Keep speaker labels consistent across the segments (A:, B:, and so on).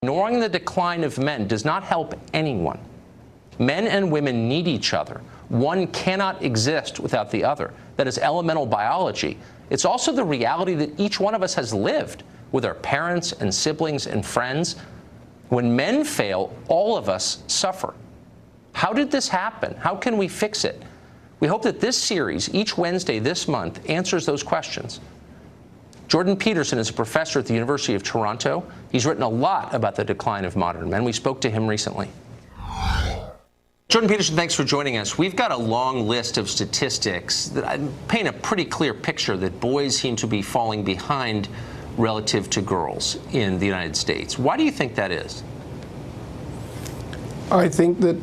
A: Ignoring the decline of men does not help anyone. Men and women need each other. One cannot exist without the other. That is elemental biology. It's also the reality that each one of us has lived with our parents and siblings and friends. When men fail, all of us suffer. How did this happen? How can we fix it? We hope that this series, each Wednesday this month, answers those questions. Bernt Peterson is a professor at the University of Toronto. He's written a lot about the decline of modern men. We spoke to him recently. Bernt Peterson, thanks for joining us. We've got a long list of statistics that paint a pretty clear picture that boys seem to be falling behind relative to girls in the United States. Why do you think that is?
B: I think that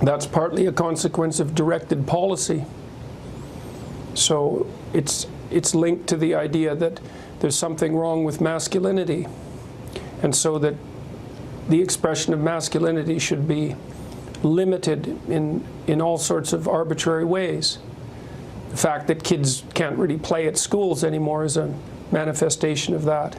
B: that's partly a consequence of directed policy. So it's linked to the idea that there's something wrong with masculinity, and so that the expression of masculinity should be limited in all sorts of arbitrary ways. The fact that kids can't really play at schools anymore is a manifestation of that.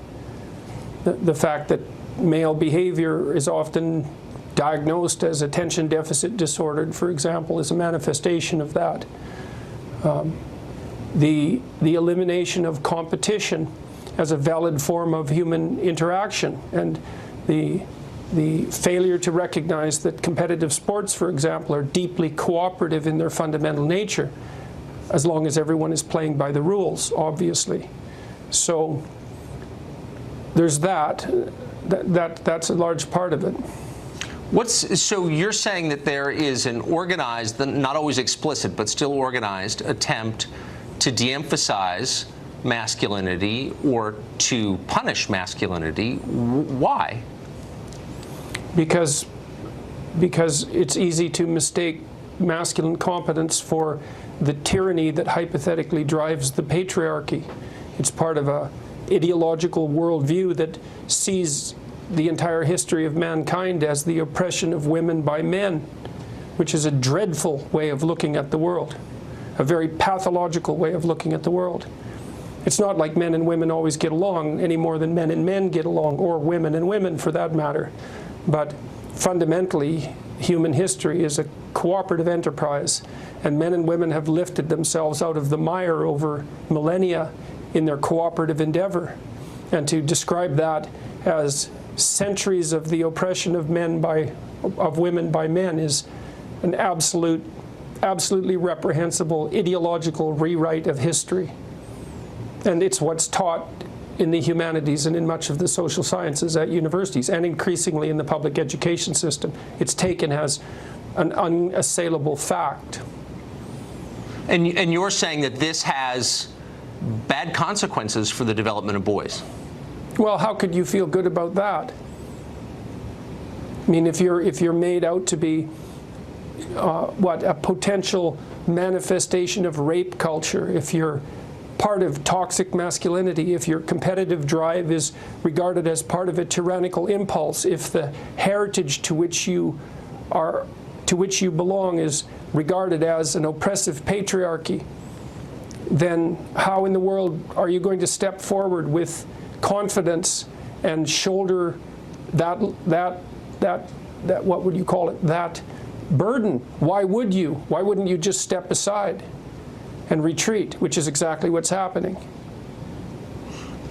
B: The fact that male behavior is often diagnosed as attention deficit disordered, for example, is a manifestation of that. The elimination of competition as a valid form of human interaction, and the failure to recognize that competitive sports, for example, are deeply cooperative in their fundamental nature, as long as everyone is playing by the rules, obviously. So there's that's a large part of it.
A: So you're saying that there is an organized, not always explicit, but still organized attempt to de-emphasize masculinity or to punish masculinity. Why? Because it's easy to mistake masculine competence for the tyranny that hypothetically drives the patriarchy. It's part of an ideological worldview that sees the entire history of mankind as the oppression of women by men, which is a dreadful way of looking at the world, a very pathological way of looking at the world. It's not like men and women always get along any more than men and men get along, or women and women for that matter. But fundamentally, human history is a cooperative enterprise, and men and women have lifted themselves out of the mire over millennia in their cooperative endeavor. And to describe that as centuries of the oppression of women by men is an absolutely reprehensible ideological rewrite of history. And it's what's taught in the humanities and in much of the social sciences at universities, and increasingly in the public education system. It's taken as an unassailable fact. And you're saying that this has bad consequences for the development of boys? Well, how could you feel good about that? I mean, if you're made out to be a potential manifestation of rape culture, if you're part of toxic masculinity, if your competitive drive is regarded as part of a tyrannical impulse, if the heritage to which you belong is regarded as an oppressive patriarchy, then how in the world are you going to step forward with confidence and shoulder that what would you call it, that burden? Why would you? Why wouldn't you just step aside and retreat, which is exactly what's happening?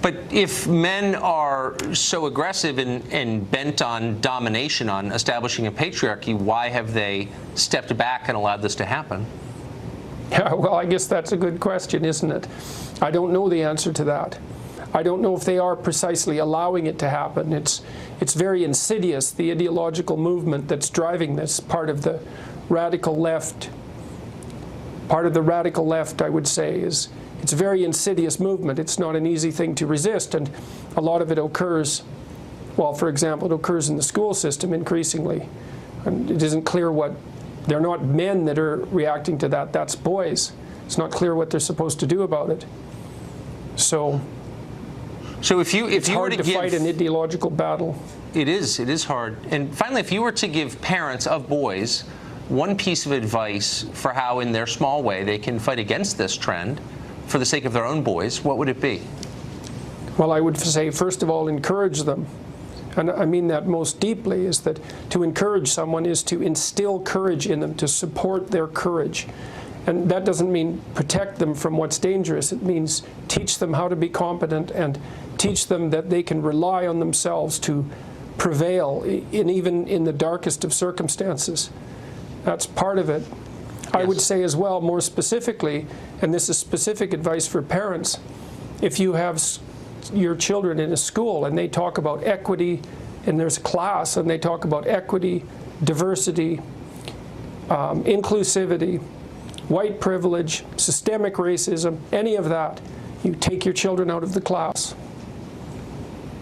A: But if men are so aggressive and bent on domination, on establishing a patriarchy, why have they stepped back and allowed this to happen? Yeah, well, I guess that's a good question, isn't it? I don't know the answer to that. I don't know if they are precisely allowing it to happen. It's very insidious, the ideological movement that's driving this, part of the radical left. Part of the radical left, I would say, is it's a very insidious movement. It's not an easy thing to resist, and a lot of it occurs, well, for example, it occurs in the school system increasingly. And it isn't clear what, they're not men that are reacting to that, that's boys. It's not clear what they're supposed to do about it. So if you were to fight an ideological battle. It is hard. And finally, if you were to give parents of boys one piece of advice for how, in their small way, they can fight against this trend for the sake of their own boys, what would it be? Well, I would say, first of all, encourage them.
B: and I mean that most deeply, is that to encourage someone is to instill courage in them, to support their courage. And that doesn't mean protect them from what's dangerous. It means teach them how to be competent and teach them that they can rely on themselves to prevail even in the darkest of circumstances. That's part of it. Yes. I would say as well, more specifically, and this is specific advice for parents, if you have your children in a school and they talk about equity, and there's a class and they talk about equity, diversity, inclusivity, white privilege, systemic racism, any of that, you take your children out of the class.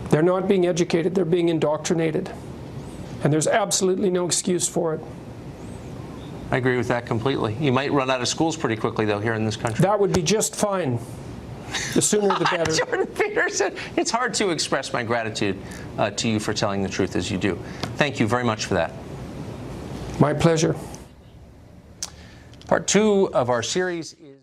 B: They're not being educated, they're being indoctrinated. And there's absolutely no excuse for it.
A: I agree with that completely. You might run out of schools pretty quickly, though, here in this country.
B: That would be just fine. The sooner the better.
A: Jordan Peterson, it's hard to express my gratitude to you for telling the truth as you do. Thank you very much for that.
B: My pleasure.
A: Part 2 of our series is